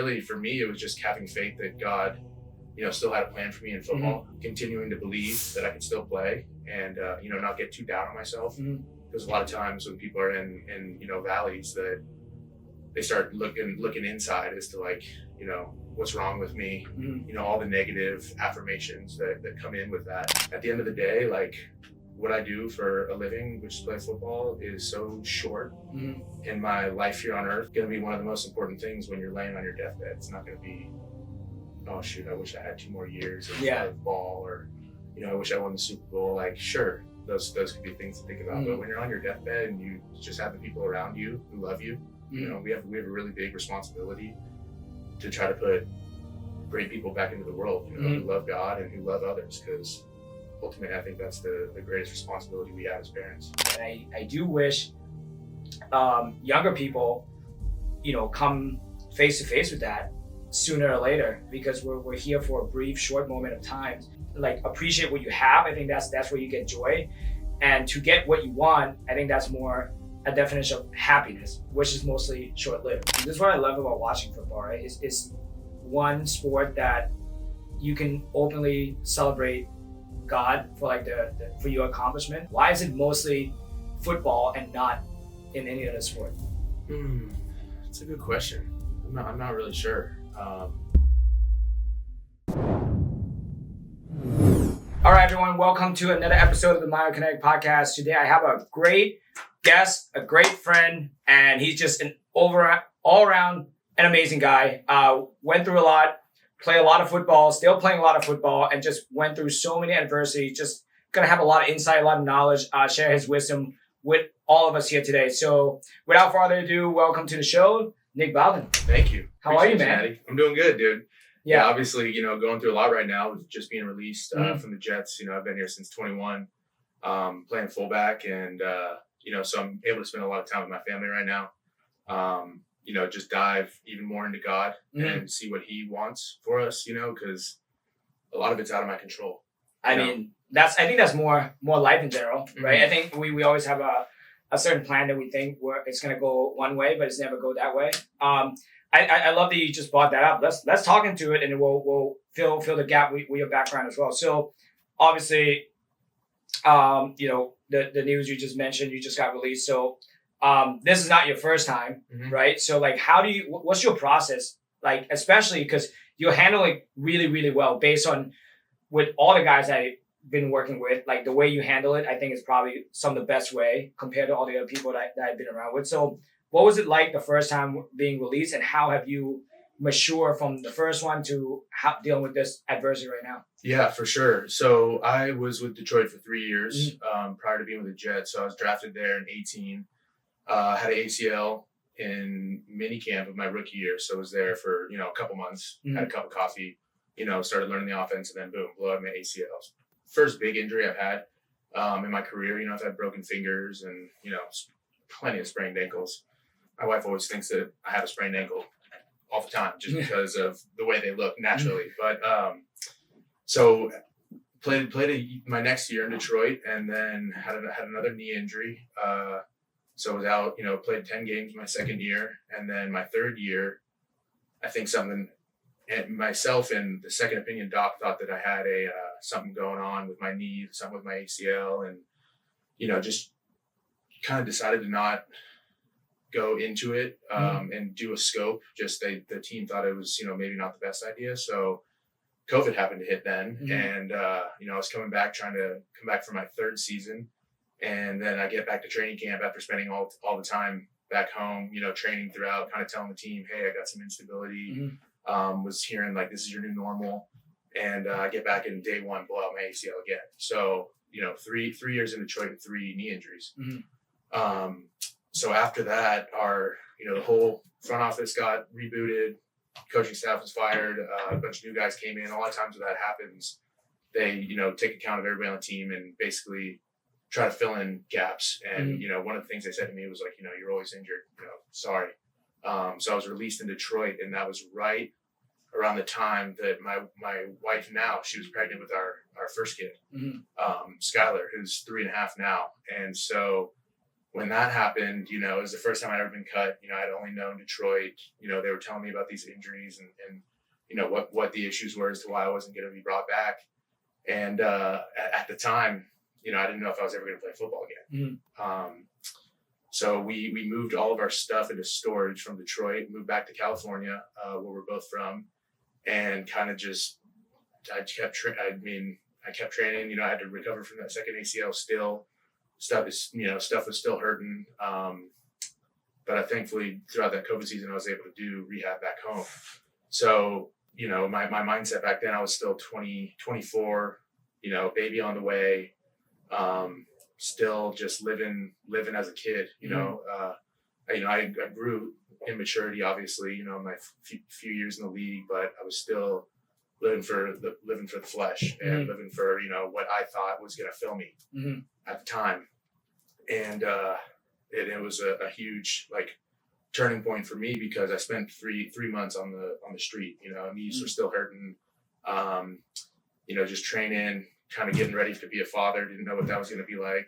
really for me, it was just having faith that God, still had a plan for me in football, continuing to believe that I could still play and, not get too down on myself. Because a lot of times when people are in valleys, that they start looking inside as to like, what's wrong with me, all the negative affirmations that come in with that. At the end of the day, like what I do for a living, which is play football, is so short. In my life here on earth, going to be one of the most important things when you're laying on your deathbed. It's not going to be, oh shoot, I wish I had 2 more years of ball, or, I wish I won the Super Bowl. Like, sure, those could be things to think about. But when you're on your deathbed and you just have the people around you who love you, we have a really big responsibility to try to put great people back into the world, who love God and who love others, because ultimately I think that's the greatest responsibility we have as parents. And I do wish younger people, come face to face with that sooner or later, because we're here for a brief, short moment of time. Like, appreciate what you have. I think that's where you get joy. And to get what you want, I think that's more a definition of happiness, which is mostly short-lived. And this is what I love about watching football, right? It's one sport that you can openly celebrate God for like for your accomplishment. Why is it mostly football and not in any other sport? That's a good question. I'm not really sure. All right, everyone, welcome to another episode of the Mile Connect podcast. Today I have a great guest, a great friend, and he's just an all-around an amazing guy. Went through a lot, played a lot of football, still playing a lot of football, and just went through so many adversities. Just gonna have a lot of insight, a lot of knowledge, share his wisdom with all of us here today. So without further ado, welcome to the show, Nick Bawden. Thank you. How are you, man? Natty. I'm doing good, dude. Yeah, obviously, going through a lot right now with just being released from the Jets. I've been here since 21, playing fullback, and so I'm able to spend a lot of time with my family right now. Just dive even more into God and see what He wants for us. Because a lot of it's out of my control. I think that's more life in general, right? I think we always have a certain plan that we think where it's gonna go one way, but it's never go that way. I love that you just brought that up. Let's talk into it, and we'll fill the gap with your background as well. So obviously, the news you just mentioned, you just got released. So this is not your first time, right? So like, what's your process? Like, especially because you're handling it really, really well based on with all the guys I've been working with, like the way you handle it, I think is probably some of the best way compared to all the other people that I've been around with. So what was it like the first time being released, and how have you matured from the first one to dealing with this adversity right now? Yeah, for sure. So I was with Detroit for 3 years prior to being with the Jets. So I was drafted there in 18, had an ACL in minicamp of my rookie year. So I was there for, a couple months, had a cup of coffee, started learning the offense, and then boom, blew out my ACLs. First big injury I've had in my career. I've had broken fingers and, plenty of sprained ankles. My wife always thinks that I have a sprained ankle all the time just because of the way they look naturally. But so played my next year in Detroit, and then had another knee injury. So I was out, played 10 games my second year, and then my third year, I think myself and the second opinion doc thought that I had something going on with my knee, something with my ACL, and just kind of decided to not go into it and do a scope. Just the team thought it was maybe not the best idea. So COVID happened to hit then, and I was trying to come back for my third season, and then I get back to training camp after spending all the time back home, training throughout, kind of telling the team, hey, I got some instability. Was hearing like this is your new normal, and I get back in day one, blow out my ACL again. So 3 years in Detroit and 3 knee injuries. So after that, the whole front office got rebooted, coaching staff was fired, a bunch of new guys came in. A lot of times when that happens, they take account of everybody on the team and basically try to fill in gaps. And one of the things they said to me was like, you're always injured. Sorry. So I was released in Detroit, and that was right around the time that my wife now, she was pregnant with our first kid, Skylar, who's 3.5 now. And so when that happened, you know, it was the first time I'd ever been cut. You know, I'd only known Detroit. You know, they were telling me about these injuries and you know, what the issues were as to why I wasn't going to be brought back. And at the time, you know, I didn't know if I was ever going to play football again. So we moved all of our stuff into storage from Detroit, moved back to California, where we're both from, and kind of just, I kept training. You know, I had to recover from that second ACL still. Stuff was still hurting. But I thankfully throughout that COVID season, I was able to do rehab back home. So, you know, my mindset back then, I was still 24, you know, baby on the way, still just living as a kid, you know. I grew in maturity, obviously, you know, my few years in the league, but I was still living for the flesh and living for, you know, what I thought was going to fill me at the time. And it was a huge like turning point for me because I spent three months on the street. You know, knees were still hurting. You know, just training, kind of getting ready to be a father. Didn't know what that was going to be like.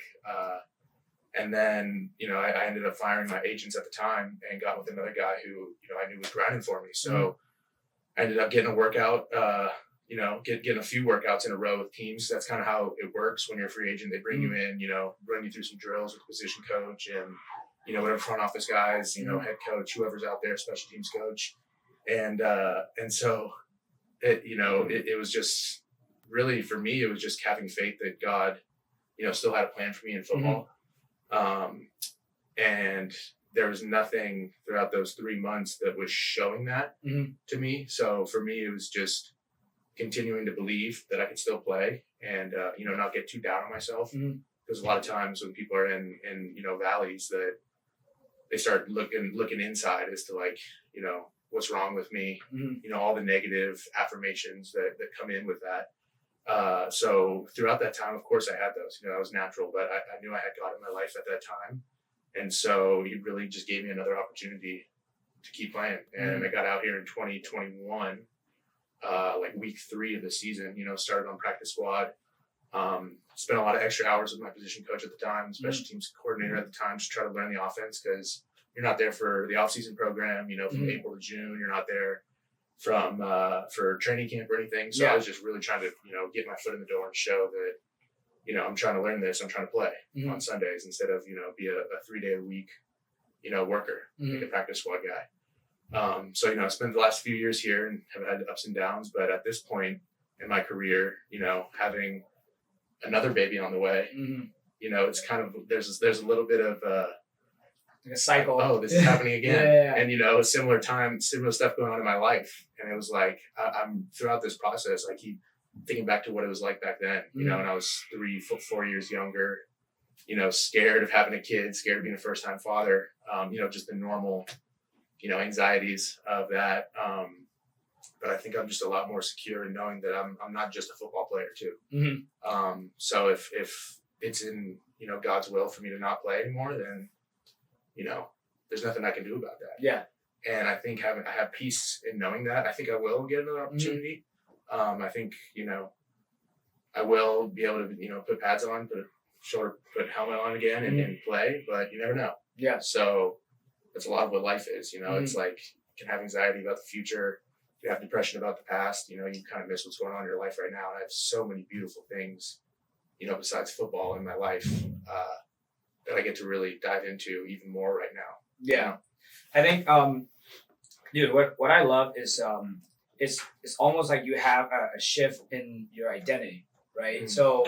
And then, you know, I ended up firing my agents at the time and got with another guy who, you know, I knew was grinding for me. So I ended up getting a workout. You know, getting a few workouts in a row with teams. That's kind of how it works when you're a free agent. They bring you in, you know, run you through some drills with the position coach and, you know, whatever front office guys, you know, head coach, whoever's out there, special teams coach. And so it was just really, for me, it was just having faith that God, you know, still had a plan for me in football. And there was nothing throughout those 3 months that was showing that to me. So for me, it was just continuing to believe that I could still play and, you know, not get too down on myself. Because a lot of times when people are in, you know, valleys that they start looking inside as to like, you know, what's wrong with me, you know, all the negative affirmations that come in with that. So throughout that time, of course I had those, you know, that was natural, but I knew I had God in my life at that time. And so he really just gave me another opportunity to keep playing. And I got out here in 2021, like week 3 of the season, you know, started on practice squad, spent a lot of extra hours with my position coach at the time, special teams coordinator at the time, just try to learn the offense because you're not there for the off-season program, you know, from April to June, you're not there from for training camp or anything. So I was just really trying to, you know, get my foot in the door and show that, you know, I'm trying to learn this, I'm trying to play on Sundays instead of, you know, be a 3-day-a-week, you know, worker, like a practice squad guy. So, you know, I spent the last few years here and have had ups and downs, but at this point in my career, you know, having another baby on the way, you know, it's kind of, there's a little bit of like a cycle. Oh, this is happening again. Yeah. And, you know, similar stuff going on in my life. And it was like, I'm throughout this process, I keep thinking back to what it was like back then, you know, and I was 4 years younger, you know, scared of having a kid, scared of being a first time father, you know, just the normal, you know, anxieties of that. But I think I'm just a lot more secure in knowing that I'm not just a football player too. So if it's in, you know, God's will for me to not play anymore, then, you know, there's nothing I can do about that. Yeah. And I think I have peace in knowing that. I think I will get another opportunity. I think, you know, I will be able to, you know, put pads on, put helmet on again and play, but you never know. Yeah. So that's a lot of what life is, you know, it's like you can have anxiety about the future. You have depression about the past, you know, you kind of miss what's going on in your life right now. And I have so many beautiful things, you know, besides football in my life, that I get to really dive into even more right now. Yeah. I think, dude, what I love is, it's almost like you have a shift in your identity, right? So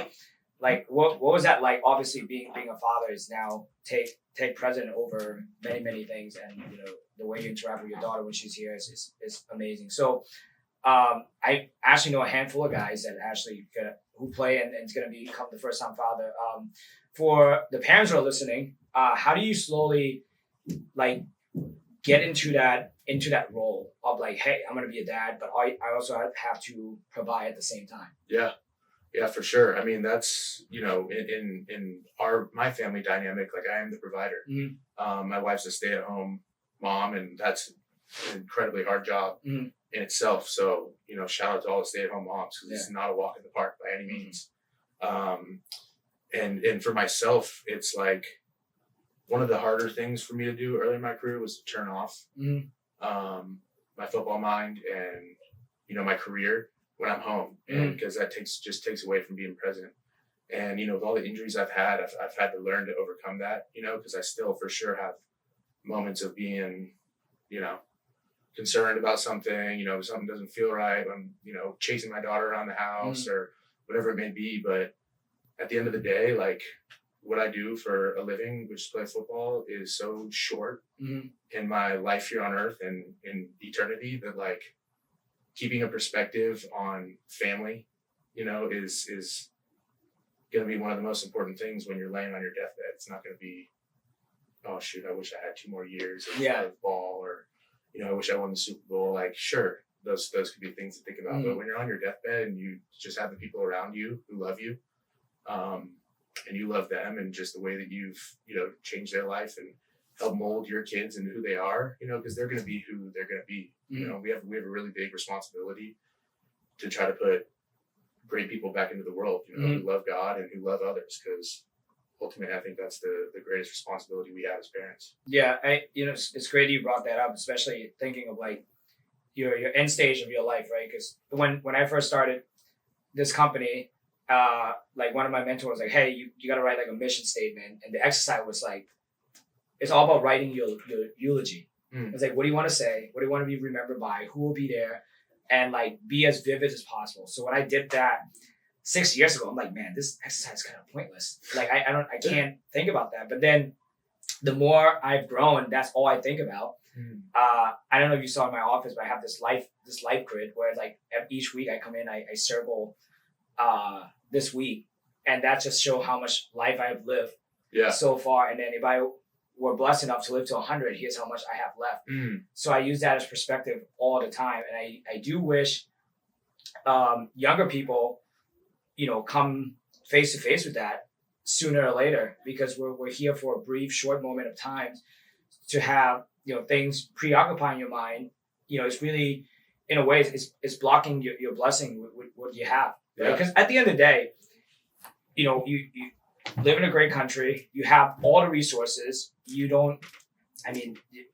like, what was that like? Obviously being a father is now take precedent over many things. And, you know, the way you interact with your daughter when she's here is amazing. So, I actually know a handful of guys that actually who play and is going to become the first time father. For the parents who are listening, how do you slowly like get into that role of like, hey, I'm going to be a dad, but I also have to provide at the same time? Yeah, for sure. I mean, that's, you know, in my family dynamic, like I am the provider. My wife's a stay-at-home mom, and that's an incredibly hard job in itself. So, you know, shout out to all the stay-at-home moms, because it's not a walk in the park by any means. And for myself, it's like, one of the harder things for me to do early in my career was to turn off my football mind and, my career when I'm home, and because that takes away from being present. And, with all the injuries I've had to learn to overcome that, because I still for sure have moments of being, concerned about something, something doesn't feel right. I'm, chasing my daughter around the house or whatever it may be. But at the end of the day, like, what I do for a living, which is play football, is so short in my life here on earth and in eternity that, like, keeping a perspective on family, is going to be one of the most important things when you're laying on your deathbed. It's not going to be, oh shoot, I wish I had 2 more years of ball, or, I wish I won the Super Bowl. Like, sure, those could be things to think about. But when you're on your deathbed and you just have the people around you who love you, and you love them, and just the way that you've, changed their life and help mold your kids into who they are, because they're going to be who they're going to be. We have a really big responsibility to try to put great people back into the world, who love God and who love others, because ultimately I think that's the greatest responsibility we have as parents. Yeah, it's great you brought that up, especially thinking of like your end stage of your life, right? Because when I first started this company, like one of my mentors was like, hey, you got to write like a mission statement, and the exercise was like, it's all about writing your eulogy. It's like, what do you want to say? What do you want to be remembered by? Who will be there? And like be as vivid as possible. So when I did that 6 years ago, I'm like, man, this exercise is kind of pointless. Like I can't think about that. But then the more I've grown, that's all I think about. I don't know if you saw in my office, but I have this life grid where like each week I come in, I circle this week, and that just show how much life I've lived so far. And then if I were blessed enough to live to 100, here's how much I have left. So I use that as perspective all the time. And I do wish younger people, come face to face with that sooner or later, because we're here for a brief, short moment of time to have, things preoccupying your mind. It's really, in a way, it's blocking your blessing with what you have. Right? Because at the end of the day, you live in a great country, you have all the resources. You don't,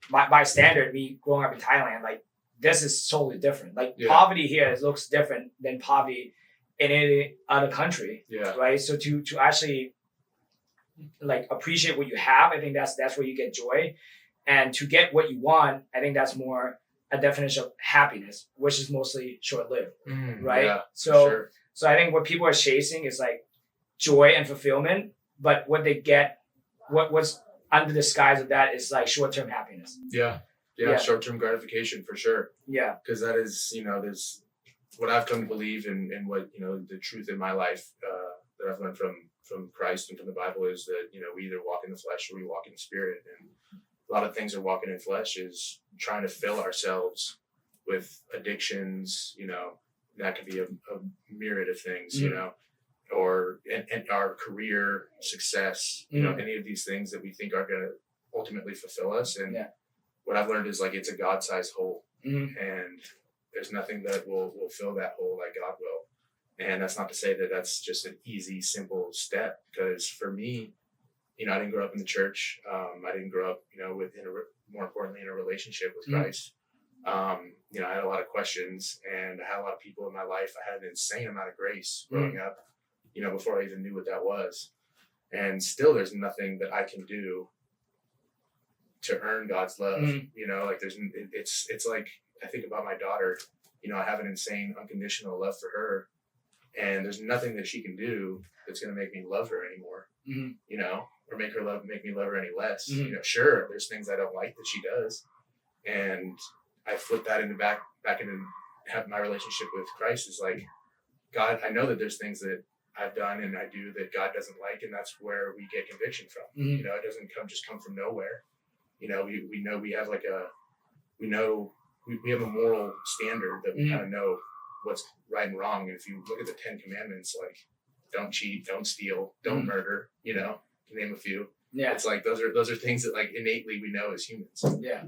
by standard, me growing up in Thailand, like, this is totally different. Like, poverty here looks different than poverty in any other country, right? So to actually, like, appreciate what you have, I think that's where you get joy. And to get what you want, I think that's more a definition of happiness, which is mostly short-lived, right? Yeah, so I think what people are chasing is like joy and fulfillment, but what they get, what's under the skies of that is like short-term happiness. Yeah, short-term gratification for sure. Yeah, because that is, there's what I've come to believe in what, the truth in my life that I've learned from Christ and from the Bible is that, we either walk in the flesh or we walk in the spirit. And a lot of things are walking in flesh is trying to fill ourselves with addictions, that could be a myriad of things, or and our career success, any of these things that we think are going to ultimately fulfill us. And what I've learned is, like, it's a God-sized hole, and there's nothing that will fill that hole like God will. And that's not to say that that's just an easy, simple step, because for me, I didn't grow up in the church. I didn't grow up, more importantly, in a relationship with Christ. I had a lot of questions, and I had a lot of people in my life. I had an insane amount of grace growing up, before I even knew what that was. And still there's nothing that I can do to earn God's love. Like it's like, I think about my daughter, I have an insane unconditional love for her, and there's nothing that she can do that's going to make me love her anymore, or make me love her any less. Sure, there's things I don't like that she does, and I flip that into back into have my relationship with Christ is like, God, I know that there's things that I've done and I do that God doesn't like, and that's where we get conviction from. It doesn't come from nowhere. We know we have like we have a moral standard that we kind of know what's right and wrong. And if you look at the 10 Commandments, like, don't cheat, don't steal, don't murder, to name a few. Yeah. It's like those are things that, like, innately we know as humans. Yeah.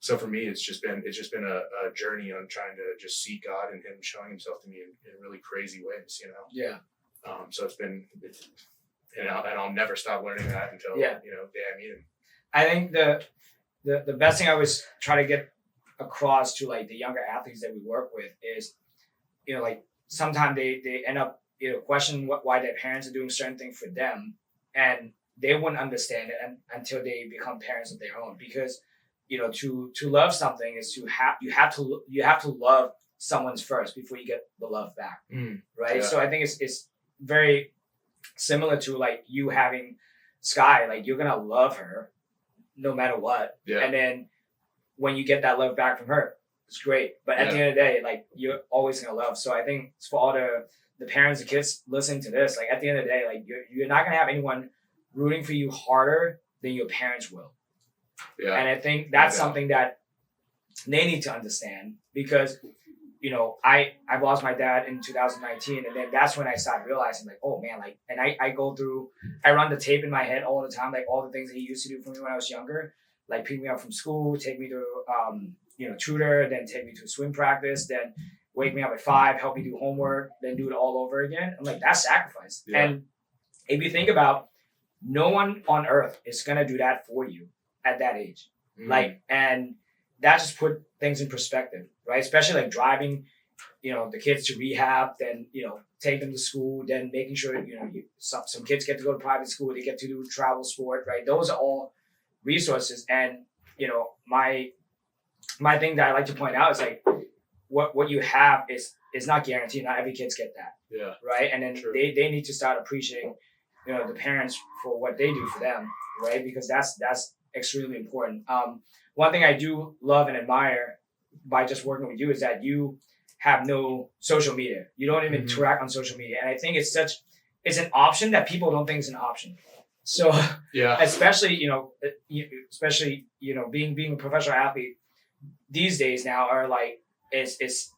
So for me, it's just been a journey on trying to just seek God and Him showing Himself to me in really crazy ways, Yeah. So it's been and I'll never stop learning that until the day I meet him. I think the best thing I always try to get across to like the younger athletes that we work with is, like sometimes they end up questioning why their parents are doing certain things for them, and they wouldn't understand it until they become parents of their own. Because to love something is you have to love someone's first before you get the love back, right? Yeah. So I think it's very similar to like you having Sky. Like you're gonna love her no matter what, and then when you get that love back from her, it's great. But at the end of the day, like you're always gonna love. So I think it's for all the parents and kids listening to this. Like at the end of the day, like you're not gonna have anyone rooting for you harder than your parents will. Yeah. And I think that's something that they need to understand, because I've lost my dad in 2019, and then that's when I started realizing like, oh man, like, and I run the tape in my head all the time, like all the things that he used to do for me when I was younger, like pick me up from school, take me to tutor, then take me to swim practice, then wake me up at 5, help me do homework, then do it all over again. I'm like, that's sacrifice. Yeah. And if you think about, no one on earth is gonna do that for you at that age. Like, and that just put things in perspective, right? Especially like driving, the kids to rehab, then, take them to school, then making sure, some kids get to go to private school, they get to do travel sport, right? Those are all resources. And, my thing that I like to point out is like, what you have is not guaranteed. Not every kid's get that. Yeah. Right. And then they need to start appreciating, the parents for what they do for them, right? Because that's extremely important. One thing I do love and admire by just working with you is that you have no social media. You don't even interact on social media. And I think it's an option that people don't think is an option. So especially being a professional athlete these days now are like, is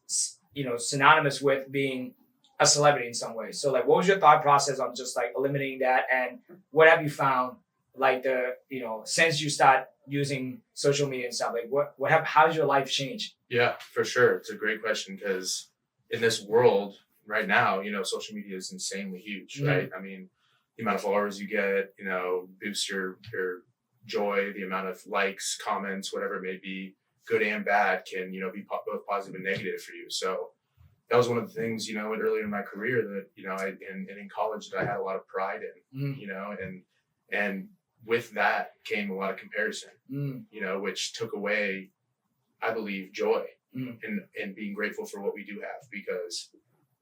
synonymous with being a celebrity in some way. So like, what was your thought process on just like eliminating that, and what have you found like since you start using social media and stuff, like how's your life changed? Yeah, for sure. It's a great question, because in this world right now, social media is insanely huge, right? I mean, the amount of followers you get, boosts your joy, the amount of likes, comments, whatever it may be, good and bad, can, be both positive and negative for you. So that was one of the things, earlier in my career that, and in college that I had a lot of pride in, and with that came a lot of comparison, which took away, I believe, joy and being grateful for what we do have, because,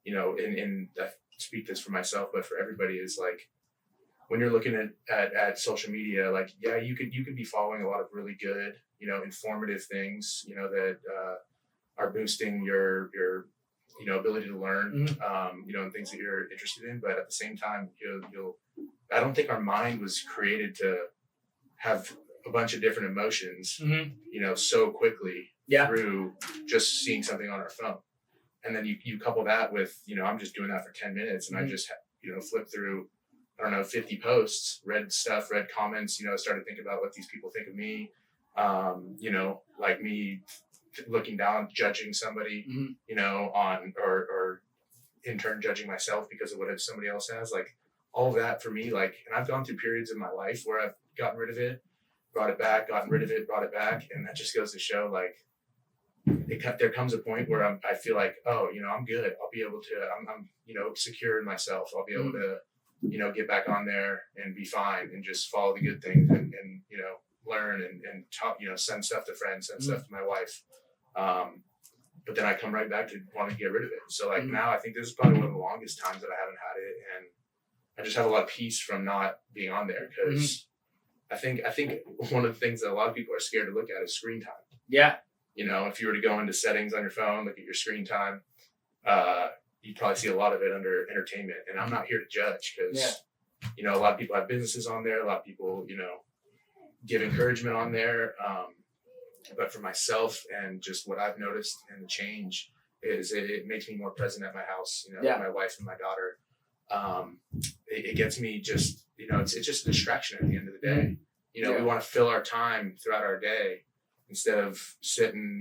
and I speak this for myself, but for everybody, is like, when you're looking at social media, like, you could be following a lot of really good, informative things, that are boosting your ability to learn, and things that you're interested in. But at the same time, I don't think our mind was created to have a bunch of different emotions, so quickly through just seeing something on our phone. And then you couple that with, I'm just doing that for 10 minutes and I just, flip through, 50 posts, read stuff, read comments, started thinking about what these people think of me, like me looking down, judging somebody, on, or in turn judging myself because of what somebody else has, like all of that for me, like, and I've gone through periods in my life where I've gotten rid of it, brought it back, gotten rid of it, brought it back. And that just goes to show, like, there comes a point where I feel like, oh, I'm good. I'll be able to, I'm secure in myself. I'll be able to, get back on there and be fine and just follow the good things and learn and talk, send stuff to friends, send stuff to my wife. But then I come right back to wanting to get rid of it. So like now I think this is probably one of the longest times that I haven't had it. And I just have a lot of peace from not being on there, because I think one of the things that a lot of people are scared to look at is screen time. Yeah. If you were to go into settings on your phone, look at your screen time, you'd probably see a lot of it under entertainment. And I'm not here to judge, because, a lot of people have businesses on there. A lot of people, give encouragement on there. But for myself and just what I've noticed and the change is it makes me more present at my house, with my wife and my daughter. It gets me just, it's just a distraction at the end of the day. We want to fill our time throughout our day instead of sitting,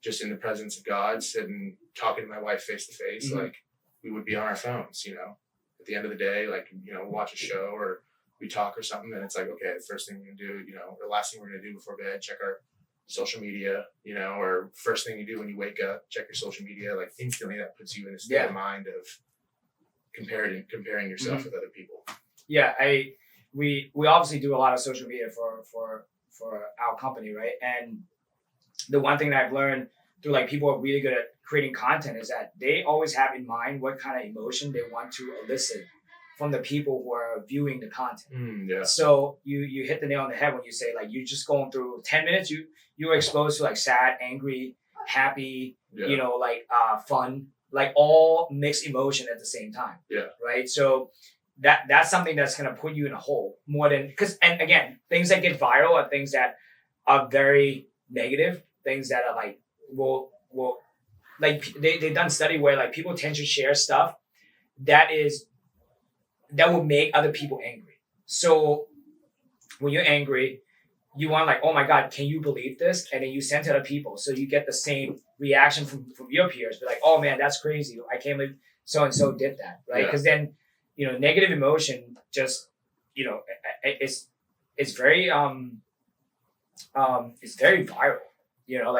just in the presence of God, sitting, talking to my wife face to face, like we would be on our phones, at the end of the day, like, watch a show or we talk or something, then it's like, okay, the first thing we're going to do, the last thing we're going to do before bed, check our social media, or first thing you do when you wake up, check your social media, like instantly that puts you in a state of mind of comparing yourself with other people. Yeah. We obviously do a lot of social media for our company, right? And the one thing that I've learned through like people who are really good at creating content is that they always have in mind what kind of emotion they want to elicit from the people who are viewing the content. So you hit the nail on the head when you say like you're just going through 10 minutes, you were exposed to like sad, angry, happy, fun, like all mixed emotion at the same time. Yeah. Right. So that's something that's gonna put you in a hole more than and again, things that get viral are things that are very negative, things that are like will like they've done study where like people tend to share stuff that will make other people angry. So when you're angry, you want like, oh my God, can you believe this? And then you send to other people. So you get the same reaction from your peers. Be like, oh man, that's crazy. I can't believe so-and-so did that. Right. Because then, negative emotion just, it's very viral,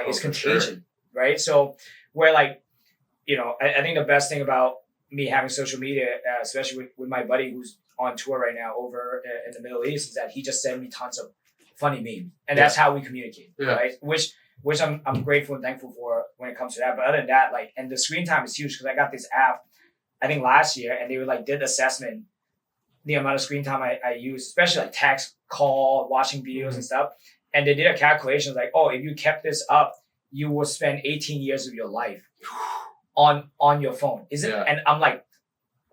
it's contagion. Sure. Right. So where like, I think the best thing about me having social media, especially with my buddy who's on tour right now over in the Middle East, is that he just sent me tons of funny memes, and that's how we communicate, right? Which I'm grateful and thankful for when it comes to that. But other than that, like, and the screen time is huge because I got this app, I think last year, and they were like did assessment, the amount of screen time I use, especially like text, call, watching videos and stuff, and they did a calculation like, oh, if you kept this up, you will spend 18 years of your life on your phone. Is it? And I'm like,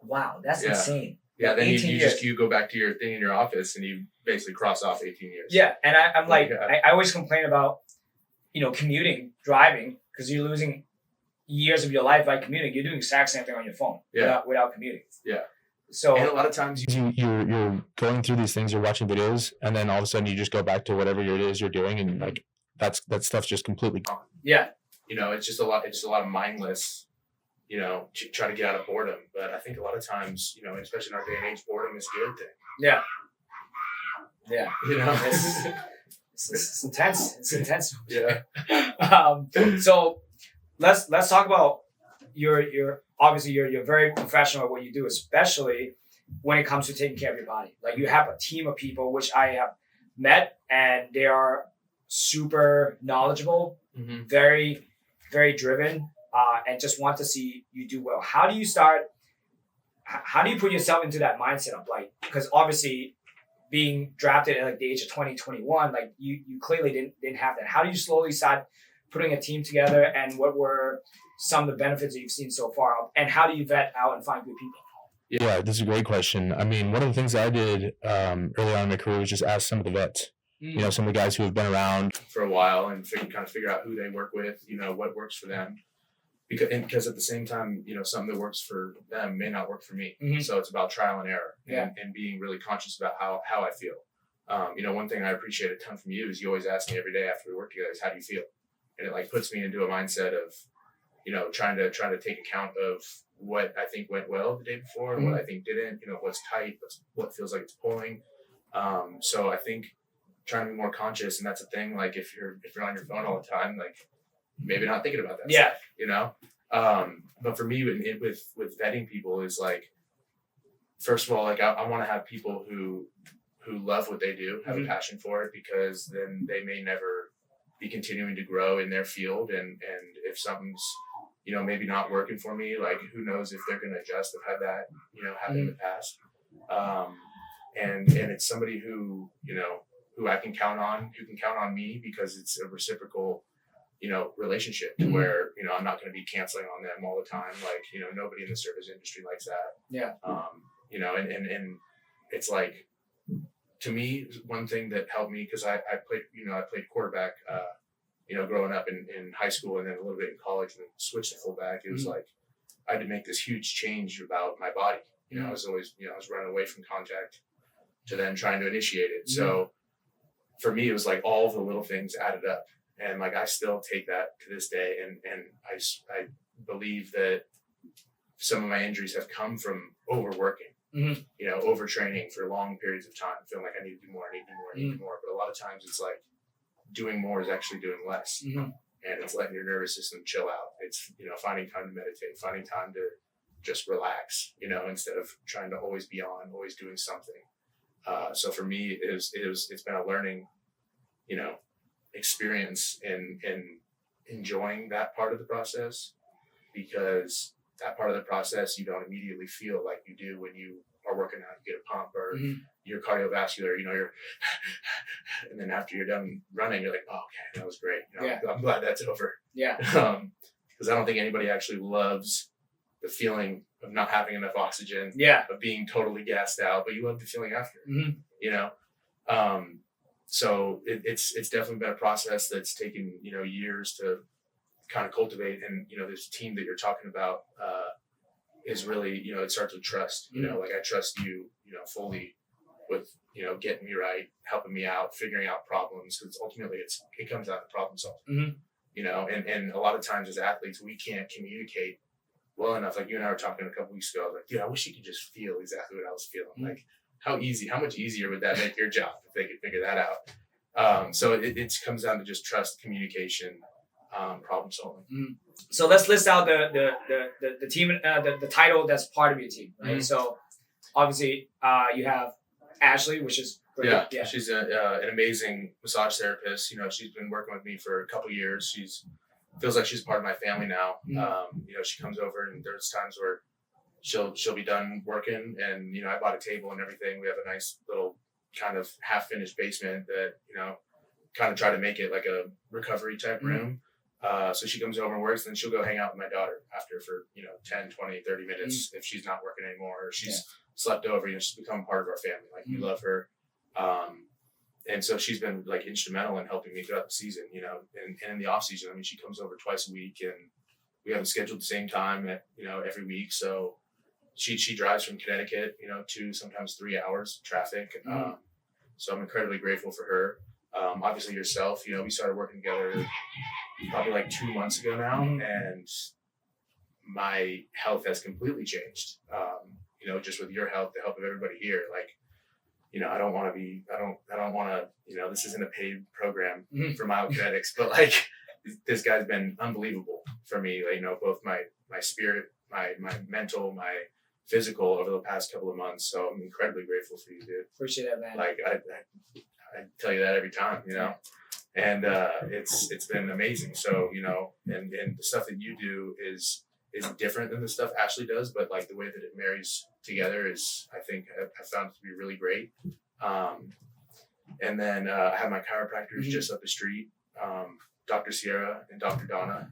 wow, that's insane. Yeah, then you go back to your thing in your office and you basically cross off 18 years. Yeah, and I'm like, I always complain about, commuting, driving, because you're losing years of your life by commuting. You're doing the exact same thing on your phone without commuting. Yeah. So and a lot of times you're going through these things, you're watching videos, and then all of a sudden you just go back to whatever it is you're doing, and like that stuff's just completely gone. Yeah. It's just a lot of mindless, try to get out of boredom. But I think a lot of times, especially in our day and age, boredom is a good thing. Yeah. Yeah. It's intense. It's intense. Yeah. So let's talk about your obviously you're very professional at what you do, especially when it comes to taking care of your body. Like you have a team of people, which I have met, and they are super knowledgeable, very, very driven, and just want to see you do well. How do you put yourself into that mindset of like, because obviously being drafted at like the age of 20, 21, like you clearly didn't have that. How do you slowly start putting a team together, and what were some of the benefits that you've seen so far, and how do you vet out and find good people? Yeah, this is a great question. I mean, one of the things that I did early on in my career was just ask some of the vets, some of the guys who have been around for a while and figure out who they work with, what works for them. Because at the same time, something that works for them may not work for me. So it's about trial and error and being really conscious about how I feel. One thing I appreciate a ton from you is you always ask me every day after we work together is how do you feel? And it like puts me into a mindset of, trying to take account of what I think went well the day before and what I think didn't, what's tight, what feels like it's pulling. So I think trying to be more conscious, and that's a thing, like if you're on your phone all the time, like maybe not thinking about that stuff, but for me with vetting people is like, first of all, like I want to have people who love what they do, have a passion for it, because then they may never be continuing to grow in their field, and if something's maybe not working for me, like who knows if they're going to adjust. I've had that happen in the past, and it's somebody who I can count on, who can count on me, because it's a reciprocal relationship to where I'm not going to be canceling on them all the time. Like nobody in the service industry likes that. And it's like, to me, one thing that helped me, because I played quarterback growing up in high school, and then a little bit in college, and then switched to fullback. It was like I had to make this huge change about my body. I was always I was running away from contact to then trying to initiate it. So for me, it was like all the little things added up, and like I still take that to this day, and I believe that some of my injuries have come from overworking. you know, overtraining for long periods of time, feeling like I need to do more, I need to do more, I need to do more. But a lot of times it's like doing more is actually doing less. And it's letting your nervous system chill out. It's, you know, finding time to meditate, finding time to just relax, you know, instead of trying to always be on, always doing something. So for me, it's been a learning, you know, experience in enjoying that part of the process, because that part of the process you don't immediately feel like you do when you are working out. You get a pump or you're cardiovascular, you know, you're and then after you're done running, you're like, oh, okay, that was great. You know, I'm glad that's over. Yeah. Because I don't think anybody actually loves the feeling of not having enough oxygen, of being totally gassed out, but you love the feeling after, you know? So it's definitely been a process that's taken, you know, years to kind of cultivate. And, you know, this team that you're talking about is really, you know, it starts with trust, you know, like I trust you, you know, fully with, you know, getting me right, helping me out, figuring out problems. Because ultimately it comes out of problem solving, you know, and a lot of times as athletes, we can't communicate well enough. Like you and I were talking a couple weeks ago, I was like, dude, I wish you could just feel exactly what I was feeling. Like how much easier would that make your job if they could figure that out? So it comes down to just trust, communication, problem solving. So let's list out the team, the title that's part of your team, right? So obviously you have Ashley, which is great. Yeah. She's an amazing massage therapist. You know, she's been working with me for a couple years. Feels like she's part of my family now. You know, she comes over and there's times where she'll be done working, and, you know, I bought a table and everything. We have a nice little kind of half finished basement that, you know, kind of try to make it like a recovery type room. So she comes over and works, and then she'll go hang out with my daughter after for, you know, 10, 20, 30 minutes if she's not working anymore, or she's slept over. You know, she's become part of our family. Like we love her. And so she's been like instrumental in helping me throughout the season, you know, and in the off season. I mean, she comes over twice a week, and we have it scheduled the same time you know, every week. So she drives from Connecticut, you know, 2, sometimes 3 hours traffic. So I'm incredibly grateful for her. Obviously yourself, you know, we started working together probably like 2 months ago now, and my health has completely changed. You know, just with your help, the help of everybody here, like, you know, I don't want to, you know, this isn't a paid program for Myokinetics, but like this guy's been unbelievable for me. Like, you know, both my spirit, my mental, my physical over the past couple of months. So I'm incredibly grateful for you, dude. Appreciate that, man. Like I tell you that every time, you know, and it's been amazing. So, you know, and the stuff that you do is different than the stuff Ashley does, but like the way that it marries together is, I think I found it to be really great. And then I have my chiropractors just up the street, Dr. Sierra and Dr. Donna.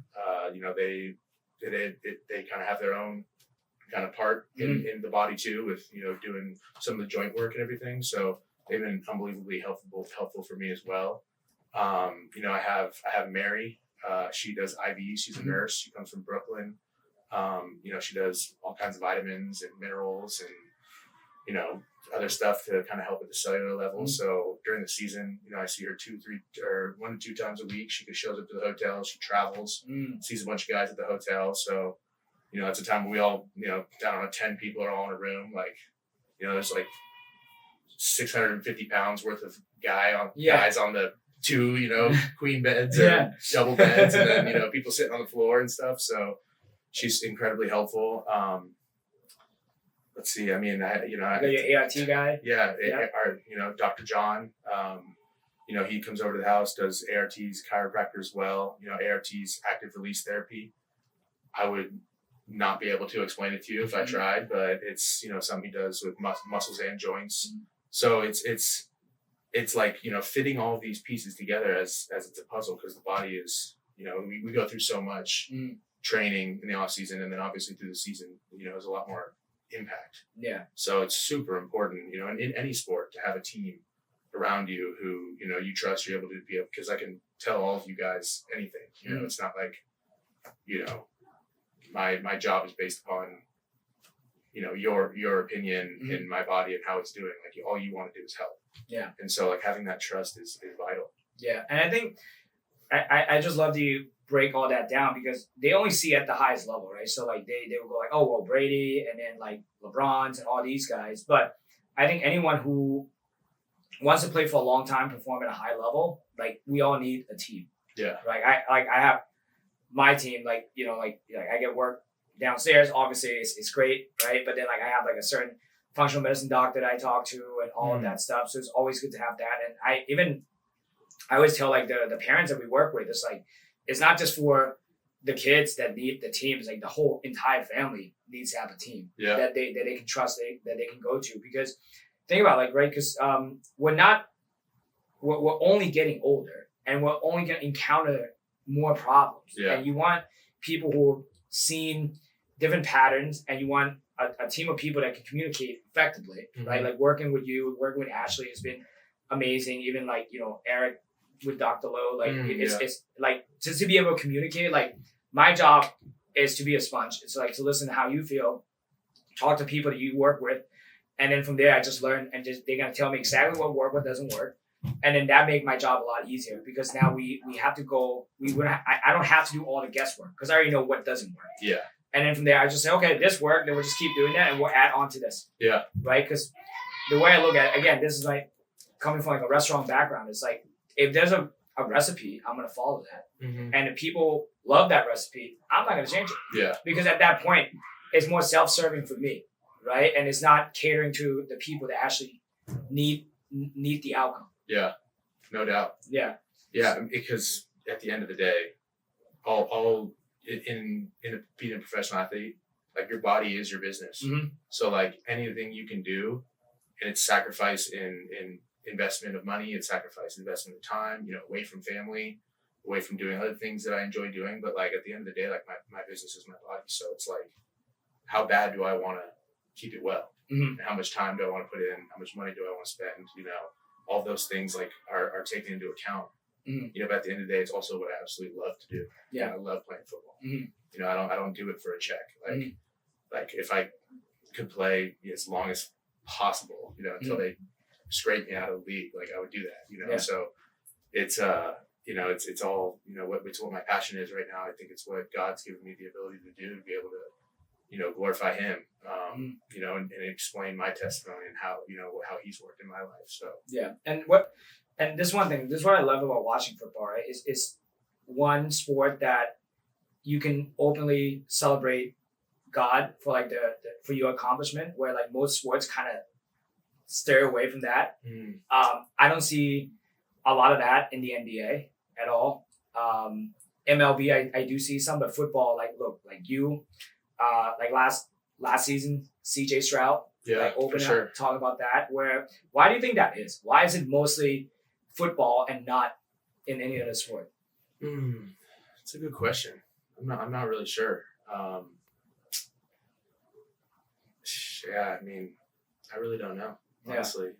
You know, they kind of have their own kind of part in the body too, with, you know, doing some of the joint work and everything. So they've been unbelievably helpful for me as well. You know, I have Mary. She does IVs. She's a nurse. She comes from Brooklyn. You know, she does all kinds of vitamins and minerals and, you know, other stuff to kind of help at the cellular level. So during the season, you know, I see her 1 to 2 times a week. She shows up to the hotel. She travels, sees a bunch of guys at the hotel. So, you know, it's a time when we all, you know, down on 10 people are all in a room. Like, you know, there's like 650 pounds worth of guys on the 2, you know, queen beds or double beds, and then, you know, people sitting on the floor and stuff. So she's incredibly helpful. Let's see. I mean, you know, your ART guy. You know, Dr. John. You know, he comes over to the house, does ARTs, chiropractor as well. You know, ARTs, active release therapy. I would not be able to explain it to you if I tried, but it's, you know, something he does with muscles and joints. So it's like, you know, fitting all these pieces together as it's a puzzle, because the body is, you know, we go through so much training in the off season, and then obviously through the season, you know, there's a lot more impact. So it's super important, you know, in any sport, to have a team around you who, you know, you trust, you're able to be, because I can tell all of you guys anything, you know, it's not like, you know, my job is based upon, you know, your opinion in my body and how it's doing. Like, all you want to do is help. And so like having that trust is vital. And I think I just love that you break all that down because they only see at the highest level, right? So like they will go like, oh well, Brady and then like LeBron's and all these guys. But I think anyone who wants to play for a long time, perform at a high level, like we all need a team. Yeah. Like I have my team, like I get work downstairs. Obviously, it's great, right? But then like I have like a certain functional medicine doc that I talk to and all of that stuff. So it's always good to have that. And I always tell like the parents that we work with, it's like it's not just for the kids that need the team. It's like the whole entire family needs to have a team that they can trust, that they can go to. Because think about it, like, right? Because we're only getting older and we're only going to encounter more problems. Yeah. And you want people who have seen different patterns, and you want a team of people that can communicate effectively, right? Like working with Ashley has been amazing. Even like, Eric with Dr. Lowe, like it's like just to be able to communicate. Like my job is to be a sponge. It's like to listen to how you feel, talk to people that you work with, and then from there I just learn, and just they're gonna tell me exactly what doesn't work, and then that make my job a lot easier because now we have to go. I don't have to do all the guesswork because I already know what doesn't work. Yeah. And then from there I just say, okay, this worked, then we'll just keep doing that, and we'll add on to this. Yeah. Right? Because the way I look at it, again, this is like coming from like a restaurant background. It's like if there's a recipe, I'm gonna follow that. And if people love that recipe, I'm not gonna change it. Yeah. Because at that point, it's more self-serving for me, right? And it's not catering to the people that actually need the outcome. Yeah, no doubt. Yeah. Yeah, because at the end of the day, all in being a professional athlete, like your body is your business. So like anything you can do, and it's sacrifice in investment of money, it's sacrifice investment of time, away from family, away from doing other things that I enjoy doing. But like at the end of the day, like my business is my body. So it's like, how bad do I want to keep it well? And how much time do I want to put in? How much money do I want to spend? All those things like are taken into account. But at the end of the day, it's also what I absolutely love to do. Yeah. I love playing football. I don't do it for a check. Like if I could play as long as possible, until they scrape me out of the league, like I would do that. So it's it's all it's what my passion is right now. I think it's what God's given me the ability to do, to be able to glorify Him, and explain my testimony and how He's worked in my life. So and this one thing, this is what I love about watching football, right? Is one sport that you can openly celebrate God for like for your accomplishment, where like most sports kind of stay away from that. I don't see a lot of that in the NBA at all. MLB, I do see some, but football, like last season, CJ Stroud, open up talking about that. Why do you think that is? Why is it mostly football and not in any other sport? It's a good question. I'm not really sure. I really don't know, honestly.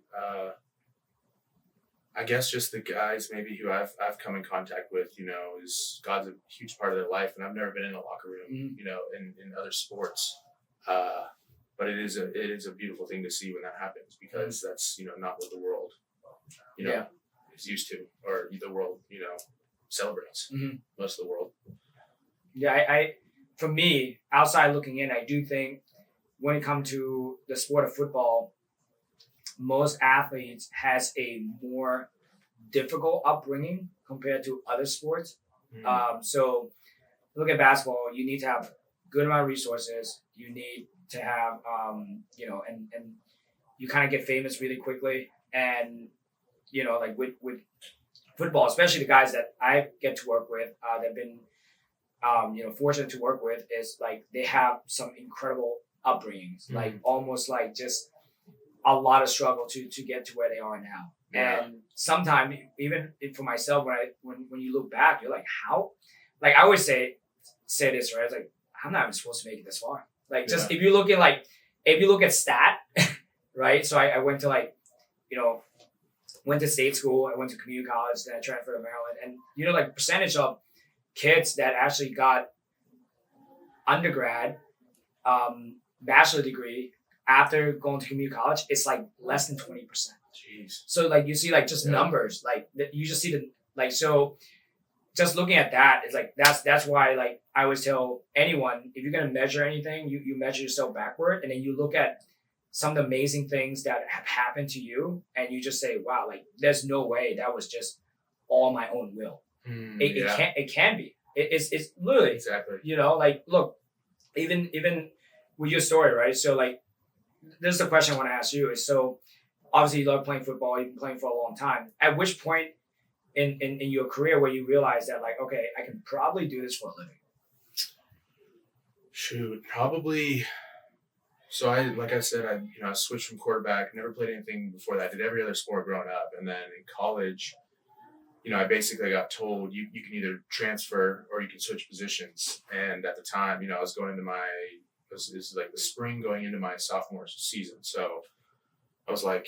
I guess just the guys maybe who I've come in contact with, is God's a huge part of their life, and I've never been in a locker room, in other sports. But it is a beautiful thing to see when that happens, because that's, not what the world, is used to, or the world, celebrates. Most of the world. Yeah, I for me, outside looking in, I do think when it comes to the sport of football, most athletes has a more difficult upbringing compared to other sports. So look at basketball, you need to have good amount of resources. You need to have, and you kind of get famous really quickly. And, like with football, especially the guys that I get to work with, that have been, fortunate to work with, is like they have some incredible upbringings, like almost like just a lot of struggle to get to where they are now. And sometimes, even for myself, when you look back, you're like, how? Like I always say this, right? It's like, I'm not even supposed to make it this far. Like just if you look at stat, right? So I went to went to state school, I went to community college, then I transferred to Maryland, and percentage of kids that actually got undergrad, bachelor degree after going to community college, it's like less than 20%. Jeez. So like you see like just numbers, like you just see so just looking at that, it's like that's why like I always tell anyone, if you're gonna measure anything, you measure yourself backward, and then you look at some of the amazing things that have happened to you, and you just say, wow, like there's no way that was just all my own will. It can be. It's literally Exactly. like look, even with your story, right? So like this is the question I want to ask you is, so obviously you love playing football, you've been playing for a long time. At which point in your career where you realize that like, okay, I can probably do this for a living? Shoot, probably. So like I said, I switched from quarterback, never played anything before that, did every other sport growing up. And then in college, I basically got told you can either transfer or you can switch positions. And at the time, I was going into this is like the spring going into my sophomore season. So I was like,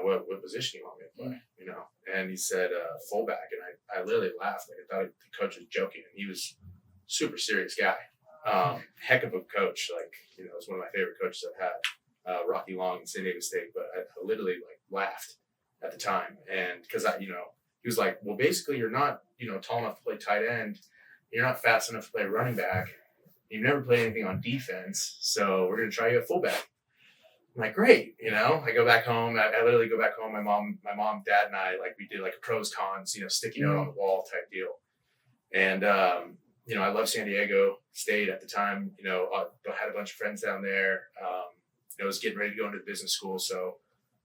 what position do you want me to play? And he said fullback, and I literally laughed. Like I thought the coach was joking, and he was a super serious guy. Heck of a coach. Like, it's one of my favorite coaches I've had, Rocky Long in San Diego State. But I literally like laughed at the time, and because he was like, well, basically you're not tall enough to play tight end, you're not fast enough to play running back, you've never played anything on defense, so we're gonna try you at fullback. I'm like, great, I go back home. I literally go back home. My mom, dad, and I, like, we did like a pros cons, sticky note on the wall type deal. And I love San Diego State at the time. I had a bunch of friends down there. I was getting ready to go into business school, so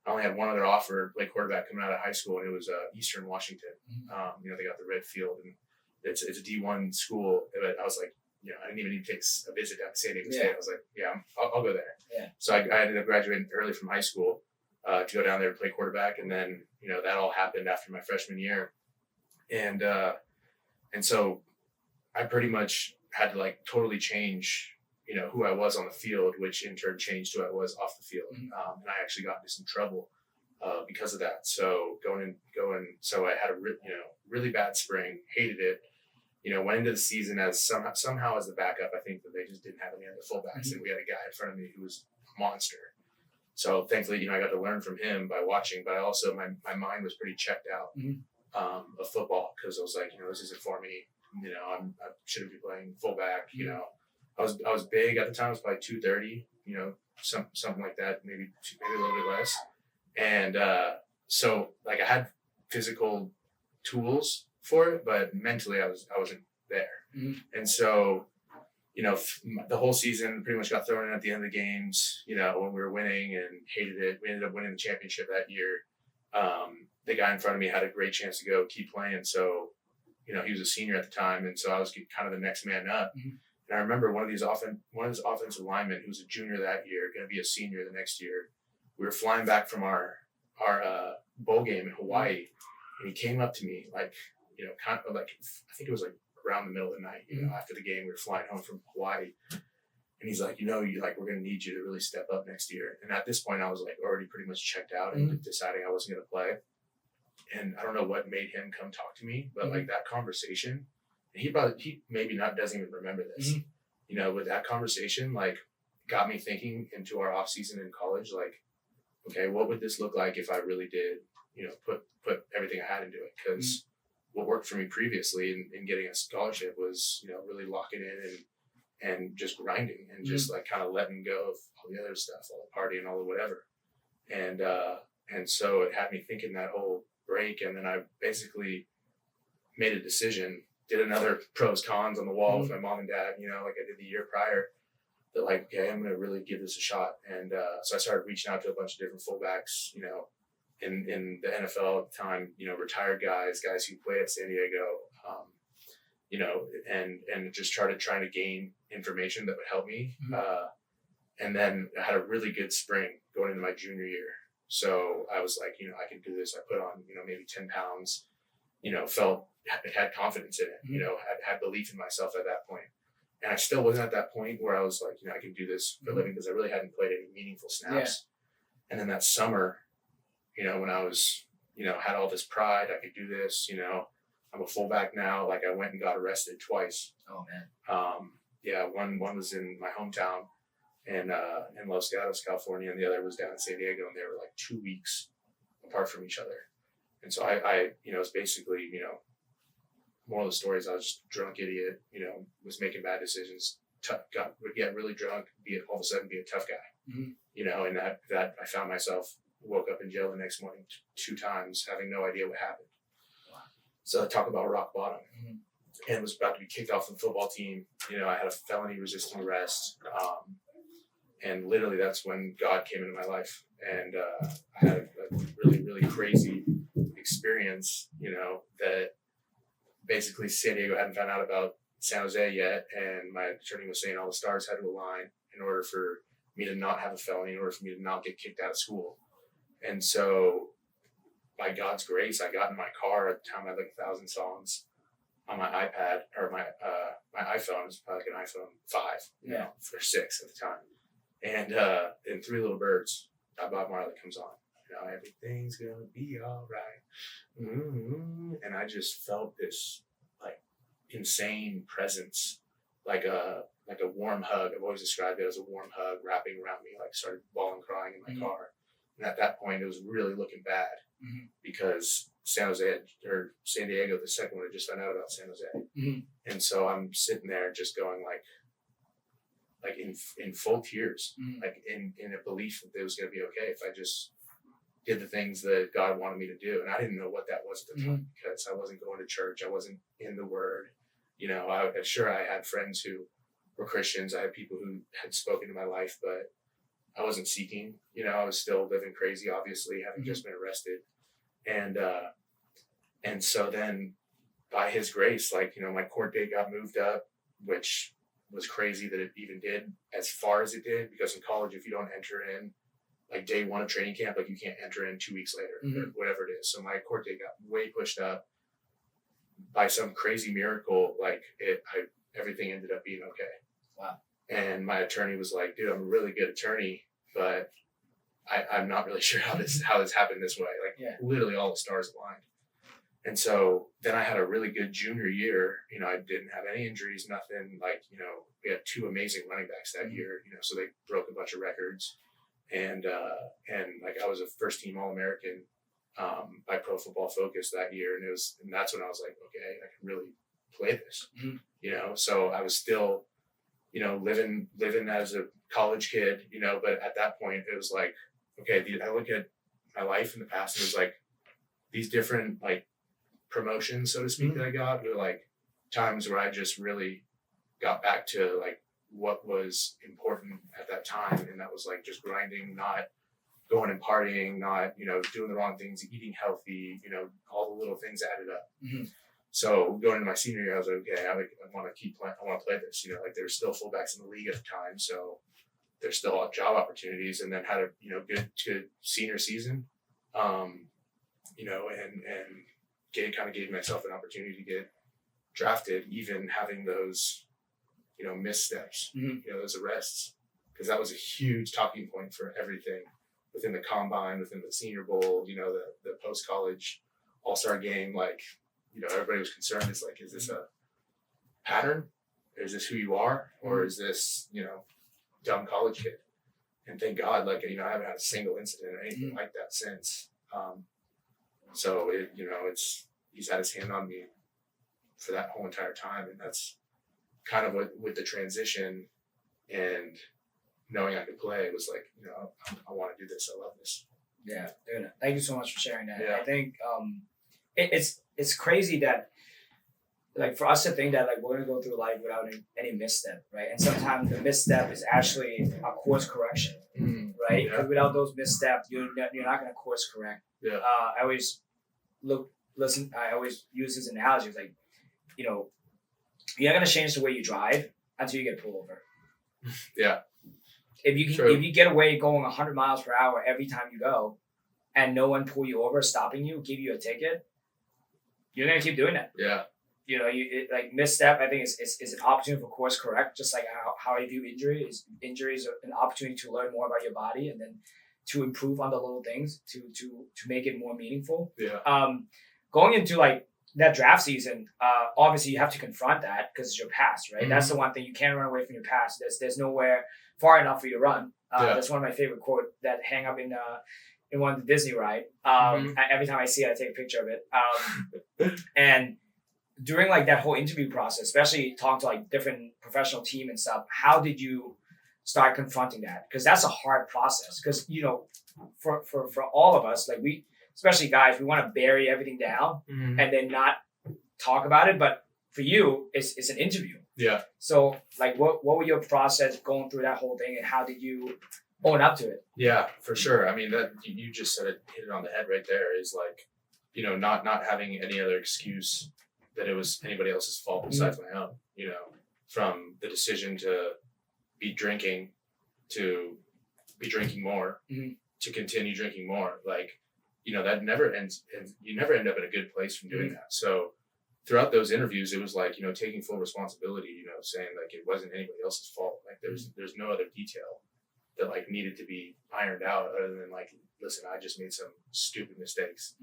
I only had one other offer, play quarterback, coming out of high school, and it was Eastern Washington. They got the red field, and it's a D1 school. But I was like, I didn't even need to take a visit down to San Diego State. I was like, yeah, I'll go there. Yeah. So I ended up graduating early from high school to go down there and play quarterback, and then that all happened after my freshman year, and so I pretty much had to like totally change who I was on the field, which in turn changed who I was off the field. And I actually got into some trouble because of that. So so I had a really bad spring, hated it. Went into the season as somehow as the backup. I think that they just didn't have any other fullbacks, and we had a guy in front of me who was a monster. So thankfully, I got to learn from him by watching, but I also my mind was pretty checked out of football, because I was like, this isn't for me. I shouldn't be playing fullback. I was big at the time. I was probably 230. Something like that, maybe a little bit less. And so like I had physical tools for it, but mentally I wasn't there. And so the whole season pretty much got thrown in at the end of the games. When we were winning, and hated it. We ended up winning the championship that year. The guy in front of me had a great chance to go keep playing. So he was a senior at the time, and so I was kind of the next man up. And I remember one of his offensive linemen, who was a junior that year, going to be a senior the next year. We were flying back from our bowl game in Hawaii, and he came up to me like, kind of like, I think it was like around the middle of the night, after the game. We were flying home from Hawaii, and he's like, we're going to need you to really step up next year. And at this point, I was like already pretty much checked out and deciding I wasn't going to play. And I don't know what made him come talk to me, but like that conversation, and he maybe doesn't even remember this, with that conversation, like got me thinking into our off season in college, like, okay, what would this look like if I really did, put everything I had into it? Because what worked for me previously in getting a scholarship was, really locking in and just grinding and just like kind of letting go of all the other stuff, all the partying, all the whatever. And so it had me thinking that whole break. And then I basically made a decision, did another pros cons on the wall with my mom and dad, like I did the year prior, that like, okay, I'm going to really give this a shot. And so I started reaching out to a bunch of different fullbacks, in the NFL at the time, retired guys who played at San Diego, and just started trying to gain information that would help me. And then I had a really good spring going into my junior year. So I was like, I can do this. I put on, maybe 10 pounds, had confidence in it, had belief in myself at that point. And I still wasn't at that point where I was like, I can do this for a living, because I really hadn't played any meaningful snaps. Yeah. And then that summer, when I was, had all this pride, I could do this, I'm a fullback now. Like I went and got arrested twice. Oh man. Yeah. One was in my hometown in Los Gatos, California, and the other was down in San Diego, and they were like 2 weeks apart from each other. And so I was basically, moral of the story is I was just a drunk idiot, was making bad decisions, would get really drunk, all of a sudden be a tough guy, and that I found myself woke up in jail the next morning 2 times, having no idea what happened. Wow. So talk about rock bottom. And was about to be kicked off the football team. I had a felony resisting arrest. And literally that's when God came into my life. And I had a really, really crazy experience, that basically San Diego hadn't found out about San Jose yet. And my attorney was saying all the stars had to align in order for me to not have a felony, in order for me to not get kicked out of school. And so by God's grace, I got in my car. At the time I had like 1,000 songs on my iPad, or my iPhone. It was probably like an iPhone 5, or 6 at the time. And in 3 Little Birds, Bob Marley comes on. Everything's gonna be all right. And I just felt this like insane presence, like a warm hug. I've always described it as a warm hug wrapping around me, like started bawling, crying in my car. And at that point, it was really looking bad because San Diego, the second one, I just found out about San Jose. And so I'm sitting there just going like in full tears, like in a belief that it was going to be okay if I just did the things that God wanted me to do. And I didn't know what that was at the time because I wasn't going to church. I wasn't in the Word. I had friends who were Christians. I had people who had spoken to my life, but I wasn't seeking. I was still living crazy, obviously, having just been arrested. And so then by His grace, my court date got moved up, which was crazy that it even did as far as it did, because in college, if you don't enter in like day 1 of training camp, you can't enter in 2 weeks later or whatever it is. So my court date got way pushed up. By some crazy miracle, everything ended up being okay. Wow. And my attorney was like, dude, I'm a really good attorney, but I'm not really sure how this happened this way. Literally all the stars aligned. And so then I had a really good junior year. I didn't have any injuries, nothing. We had 2 amazing running backs that year, so they broke a bunch of records. And I was a first team All-American by Pro Football Focus that year. And that's when I was like, okay, I can really play this, so I was still, living as a college kid, but at that point it was like, okay, I look at my life in the past and it was like these different promotions, so to speak, that I got were like times where I just really got back to what was important at that time. And that was just grinding, not going and partying, not, doing the wrong things, eating healthy, all the little things added up. So going into my senior year, I was like, okay, I want to keep playing. I want to play this, there were still fullbacks in the league at the time. So there's still job opportunities, and then had a, good senior season, and gave myself an opportunity to get drafted, even having those, missteps, those arrests, because that was a huge talking point for everything within the combine, within the Senior Bowl, the post-college all-star game. Everybody was concerned. It's is this a pattern? Is this who you are? Or is this, dumb college kid? And thank God, I haven't had a single incident or anything like that since. So He's had His hand on me for that whole entire time. And that's kind of what, with the transition and knowing I could play, it was I want to do this. I love this. Yeah, dude, thank you so much for sharing that. Yeah. I think it's crazy that for us to think that we're gonna go through life without any misstep, right? And sometimes the misstep is actually a course correction, right? Because without those missteps, you're not gonna course correct. Yeah. I always I always use this analogy. It's you're not gonna change the way you drive until you get pulled over. Yeah. If you get away going 100 miles per hour every time you go, and no one pull you over, stopping you, give you a ticket, you're gonna keep doing that. Yeah. Misstep, I think is an opportunity for course correct. Just like how I view injuries are an opportunity to learn more about your body and then to improve on the little things to make it more meaningful. Yeah. Going into that draft season, obviously you have to confront that because it's your past, right? That's the one thing, you can't run away from your past. There's nowhere far enough for you to run. That's one of my favorite quotes that hang up in one of the Disney ride. Every time I see it, I take a picture of it. And during like that whole interview process, especially talking to like different professional team and stuff, how did you start confronting that? Because that's a hard process. Because for all of us, like we, especially guys, we want to bury everything down and then not talk about it. But for you, it's an interview. Yeah. So like, what were your process going through that whole thing, and how did you own up to it? Yeah, for sure. I mean, that you just said it, hit it on the head right there. Is like, not having any other excuse that it was anybody else's fault besides my own. From the decision to be drinking to be drinking more to continue drinking more. Like, that never ends, and you never end up in a good place from doing that. So throughout those interviews, it was like, taking full responsibility, saying like it wasn't anybody else's fault. Like there's no other detail that like needed to be ironed out other than like, listen, I just made some stupid mistakes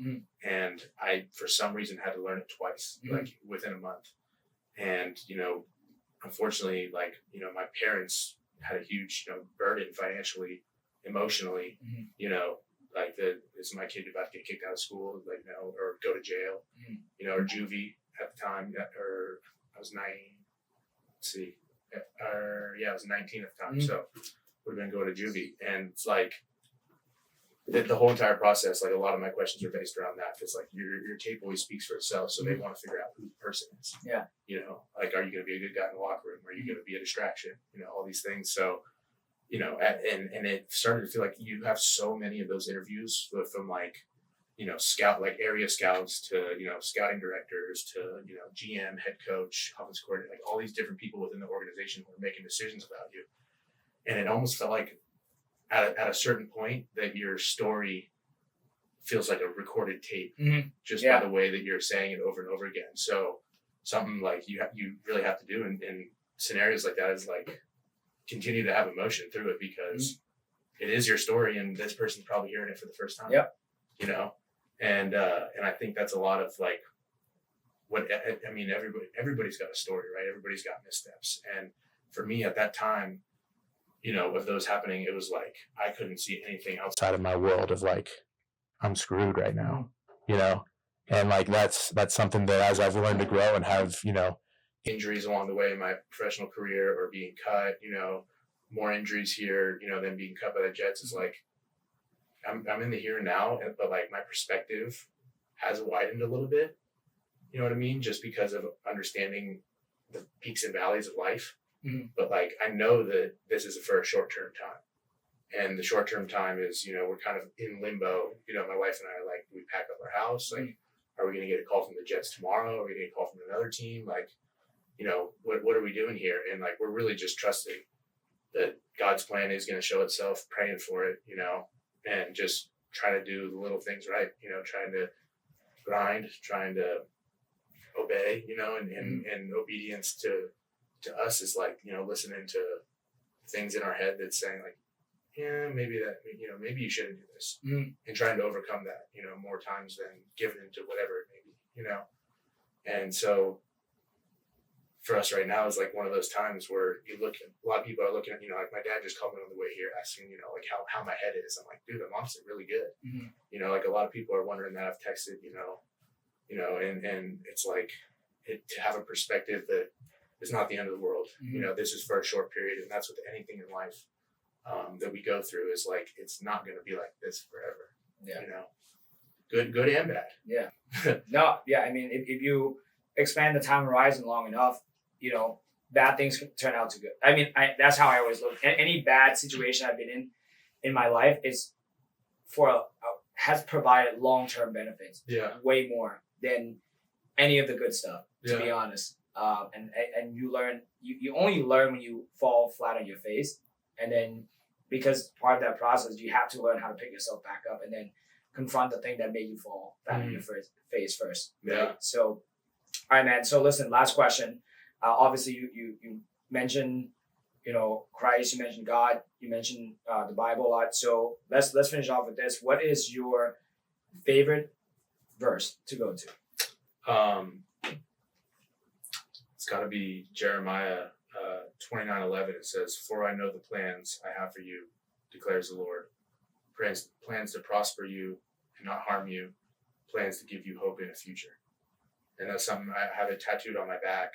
and I, for some reason, had to learn it twice, like within a month. And, unfortunately, like, my parents had a huge, burden financially, emotionally, like is my kid about to get kicked out of school, like, or go to jail, or juvie at the time, or I was 9, I was 19 at the time. So would have been going to juvie. And it's like the whole entire process, like a lot of my questions are based around that. It's like your tape always speaks for itself. So they want to figure out who the person is. Yeah. Like, are you going to be a good guy in the locker room? Are you going to be a distraction? All these things. So, and it started to feel like you have so many of those interviews from like, scout, like area scouts to, scouting directors to, GM, head coach, offensive coordinator, like all these different people within the organization who are making decisions about you. And it almost felt like at a certain point that your story feels like a recorded tape just by the way that you're saying it over and over again. So something like you really have to do in scenarios like that is like continue to have emotion through it, because it is your story and this person's probably hearing it for the first time. Yep. And I think that's a lot of like everybody's got a story, right? Everybody's got missteps. And for me at that time, of those happening, it was like I couldn't see anything outside of my world of like, I'm screwed right now, and like that's something that as I've learned to grow and have, injuries along the way in my professional career or being cut, more injuries here, than being cut by the Jets, is like I'm in the here and now, but like my perspective has widened a little bit, you know what I mean? Just because of understanding the peaks and valleys of life. But like, I know that this is for a short-term time, and the short-term time is, we're kind of in limbo. My wife and I are like, we pack up our house. Like, are we going to get a call from the Jets tomorrow? Are we going to get a call from another team? Like, what are we doing here? And like, we're really just trusting that God's plan is going to show itself, praying for it, and just trying to do the little things right, trying to grind, trying to obey, and obedience to us is like, listening to things in our head that's saying like, yeah, maybe maybe you shouldn't do this, and trying to overcome that, more times than giving into whatever it may be, And so for us right now is like one of those times where a lot of people are looking at, like my dad just called me on the way here asking, like how my head is. I'm like, dude, I'm honestly really good. Like a lot of people are wondering that. I've texted, and it's like to have a perspective that it's not the end of the world. This is for a short period, and that's with anything in life that we go through is like, it's not going to be like this forever. Good and bad. Yeah. No. Yeah. I mean, if you expand the time horizon long enough, bad things can turn out to good. I mean, that's how I always look. Any bad situation I've been in my life is has provided long-term benefits. Yeah. Way more than any of the good stuff, to be honest. And you learn, you only learn when you fall flat on your face. And then because part of that process, you have to learn how to pick yourself back up and then confront the thing that made you fall flat on your face first. Right? Yeah. So, all right, man. So listen, last question. Obviously you mentioned, Christ, you mentioned God, you mentioned the Bible a lot. So let's finish off with this. What is your favorite verse to go to? It's got to be Jeremiah 29:11. It says, "For I know the plans I have for you, declares the Lord. Plans to prosper you and not harm you, plans to give you hope in a future." And that's something I have it tattooed on my back.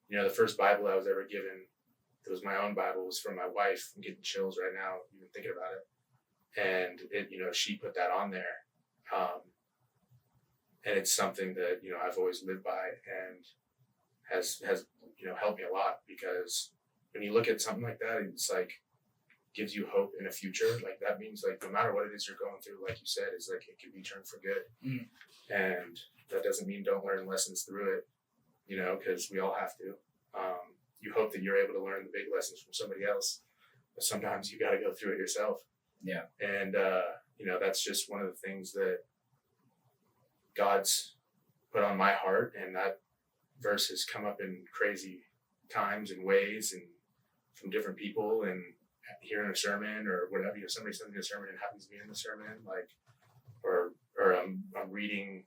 You know, the first Bible I was ever given, it was my own Bible, was from my wife. I'm getting chills right now, even thinking about it. And it, you know, she put that on there. And it's something that, you know, I've always lived by and has, you know, helped me a lot, because when you look at something like that, it's like, gives you hope in a future. Like, that means, like, no matter what it is you're going through, like you said, is like, it can be turned for good. And that doesn't mean don't learn lessons through it, you know, because we all have to. You hope that you're able to learn the big lessons from somebody else, but sometimes you got to go through it yourself. Yeah. And, you know, that's just one of the things that God's put on my heart. And that verse has come up in crazy times and ways and from different people, and hearing a sermon or whatever, you know, somebody sends me a sermon and happens to be in the sermon, like, or I'm reading,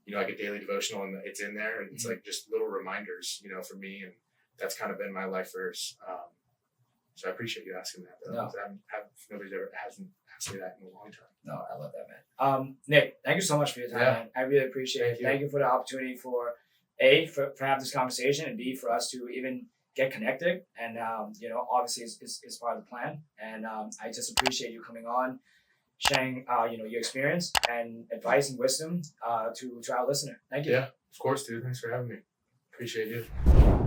you know, like a daily devotional and it's in there, and it's like just little reminders, you know, for me. And that's kind of been my life verse. So I appreciate you asking that, though. No. Nobody's ever hasn't asked me that in a long time. No, I love that, man. Nick, thank you so much for your time, man. I really appreciate it. Thank you for the opportunity for having this conversation, and B, for us to even get connected. And, you know, obviously it's part of the plan. And I just appreciate you coming on, sharing, you know, your experience and advice and wisdom to our listener. Thank you. Yeah, of course, dude. Thanks for having me. Appreciate you.